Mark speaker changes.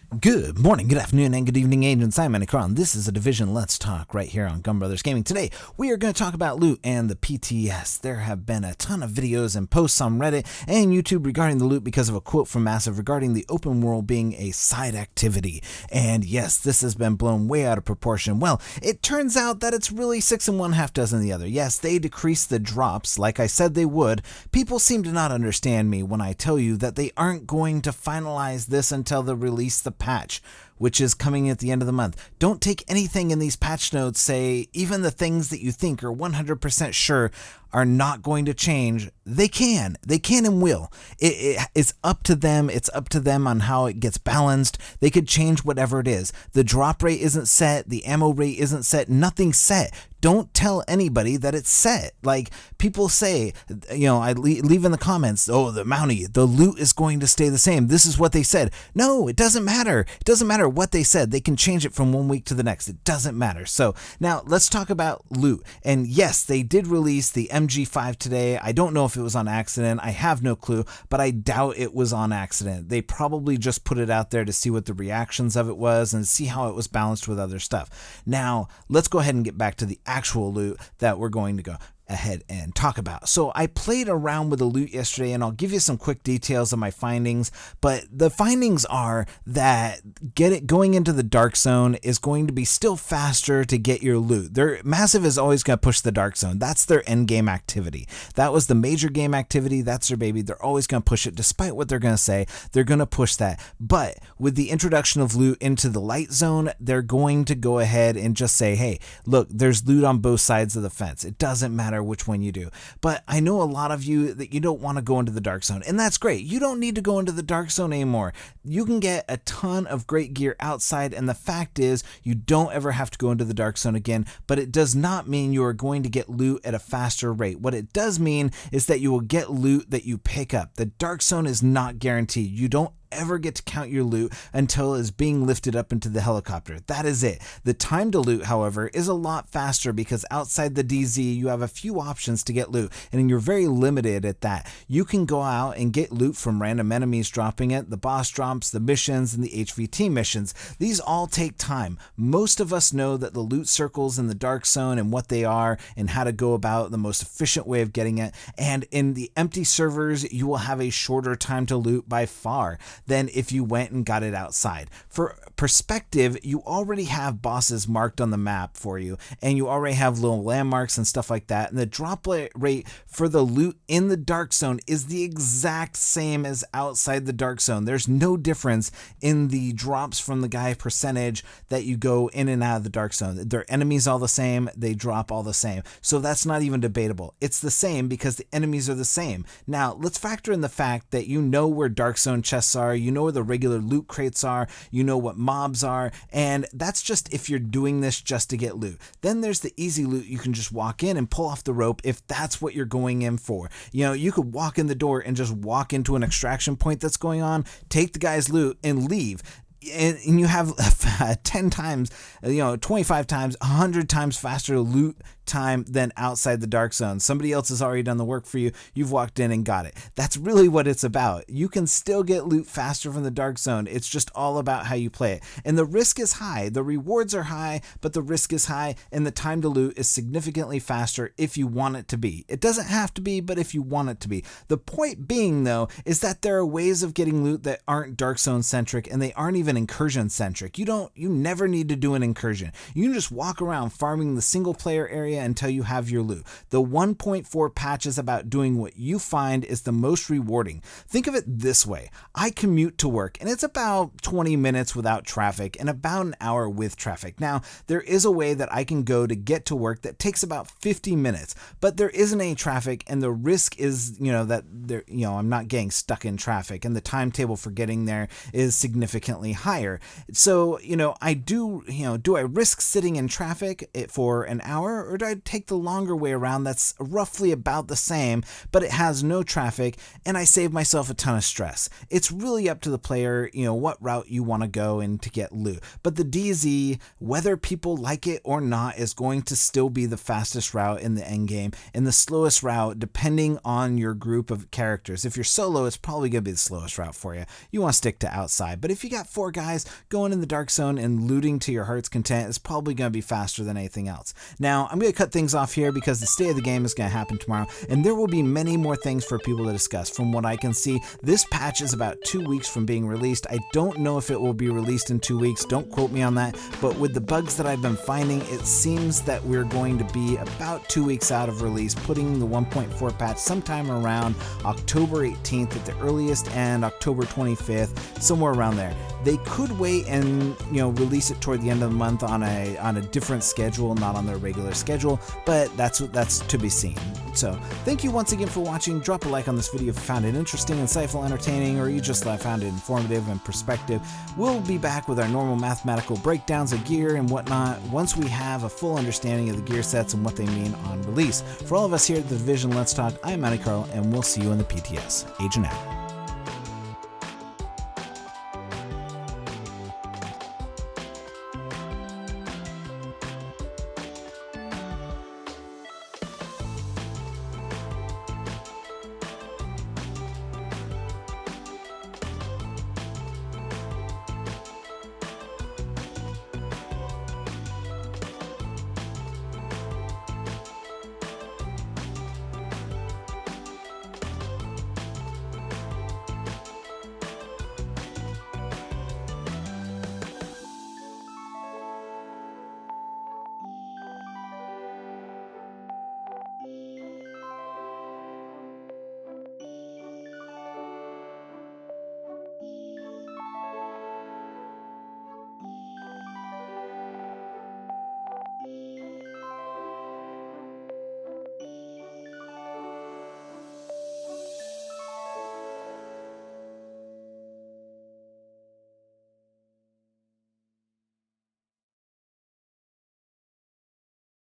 Speaker 1: Good morning, good afternoon, and good evening, agents. I'm Anacron. This is a Division Let's Talk right here on Gun Brothers Gaming. Today, we are going to talk about loot and the PTS. There have been a ton of videos and posts on Reddit and YouTube regarding the loot because of a quote from Massive regarding the open world being a side activity. And yes, this has been blown way out of proportion. Well, it turns out that it's really 6 and 1/2 dozen the other. Yes, they decreased the drops like I said they would. People seem to not understand me when I tell you that they aren't going to finalize this until they release the patch, which is coming at the end of the month. Don't take anything in these patch notes, say even the things that you think are 100% sure are not going to change. They can and will. It's up to them. It's up to them on how it gets balanced. They could change whatever it is. The drop rate isn't set. The ammo rate isn't set. Nothing's set. Don't tell anybody that it's set. Like people say, I leave in the comments, oh, the Mountie, the loot is going to stay the same. This is what they said. No, it doesn't matter. It doesn't matter what they said. They can change it from one week to the next. It doesn't matter. So now let's talk about loot. And yes, they did release the MG5 today. I don't know if it was on accident. I have no clue, but I doubt it was on accident. They probably just put it out there to see what the reactions of it was and see how it was balanced with other stuff. Now, let's go ahead and get back to the actual loot that we're going to go ahead and talk about. So I played around with the loot yesterday and I'll give you some quick details of my findings, but the findings are that going into the Darkzone is going to be still faster to get your loot. Massive is always going to push the Darkzone. That's their end game activity. That was the major game activity. That's their baby. They're always going to push it despite what they're going to say. They're going to push that. But with the introduction of loot into the LightZone, they're going to go ahead and just say, hey, look, there's loot on both sides of the fence. It doesn't matter which one you do. But I know a lot of you that you don't want to go into the Darkzone, and that's great. You don't need to go into the Darkzone anymore. You can get a ton of great gear outside, and the fact is you don't ever have to go into the Darkzone again, but it does not mean you are going to get loot at a faster rate. What it does mean is that you will get loot that you pick up. The Darkzone is not guaranteed. You don't ever get to count your loot until it's being lifted up into the helicopter. That is it. The time to loot, however, is a lot faster because outside the DZ, you have a few options to get loot, and you're very limited at that. You can go out and get loot from random enemies dropping it, the boss drops, the missions, and the HVT missions. These all take time. Most of us know that the loot circles in the Darkzone and what they are and how to go about the most efficient way of getting it, and in the empty servers, you will have a shorter time to loot by far than if you went and got it outside. For perspective, you already have bosses marked on the map for you, and you already have little landmarks and stuff like that, and the drop rate for the loot in the Darkzone is the exact same as outside the Darkzone. There's no difference in the drops from the guy percentage that you go in and out of the Darkzone. Their enemies all the same, they drop all the same. So that's not even debatable. It's the same because the enemies are the same. Now, let's factor in the fact that you know where Darkzone chests are, you know where the regular loot crates are, you know what mobs are, and that's just if you're doing this just to get loot. Then there's the easy loot. You can just walk in and pull off the rope if that's what you're going in for. You could walk in the door and just walk into an extraction point that's going on, take the guy's loot and leave. And you have 10 times, 25 times, 100 times faster loot time than outside the Darkzone. Somebody else has already done the work for you. You've walked in and got it. That's really what it's about. You can still get loot faster from the Darkzone. It's just all about how you play it. And the risk is high. The rewards are high, but the risk is high, and the time to loot is significantly faster if you want it to be. It doesn't have to be, but if you want it to be. The point being, though, is that there are ways of getting loot that aren't Darkzone centric, and they aren't even incursion centric. You never need to do an incursion. You can just walk around farming the single player area until you have your loot. The 1.4 patch is about doing what you find is the most rewarding. Think of it this way. I commute to work and it's about 20 minutes without traffic and about an hour with traffic. Now, there is a way that I can go to get to work that takes about 50 minutes, but there isn't any traffic, and the risk is, that there, I'm not getting stuck in traffic, and the timetable for getting there is significantly higher. So, I do I risk sitting in traffic for an hour, or do I'd take the longer way around that's roughly about the same, but it has no traffic, and I save myself a ton of stress. It's really up to the player, what route you want to go in to get loot. But the DZ, whether people like it or not, is going to still be the fastest route in the end game and the slowest route depending on your group of characters. If you're solo, it's probably going to be the slowest route for you. You want to stick to outside. But if you got 4 guys going in the Darkzone and looting to your heart's content, it's probably going to be faster than anything else. Now, I'm going to cut things off here because the state of the game is going to happen tomorrow, and there will be many more things for people to discuss. From what I can see, this patch is about 2 weeks from being released. I don't know if it will be released in 2 weeks. Don't quote me on that. But with the bugs that I've been finding, it seems that we're going to be about 2 weeks out of release, putting the 1.4 patch sometime around October 18th at the earliest and October 25th, somewhere around there. They could wait and release it toward the end of the month on a different schedule, not on their regular schedule, but that's to be seen. So thank you once again for watching. Drop a like on this video if you found it interesting, insightful, entertaining, or you just found it informative and perspective. We'll be back with our normal mathematical breakdowns of gear and whatnot once we have a full understanding of the gear sets and what they mean on release. For all of us here at the Division Let's Talk, I'm Matty Carl, and we'll see you in the PTS. Agent out.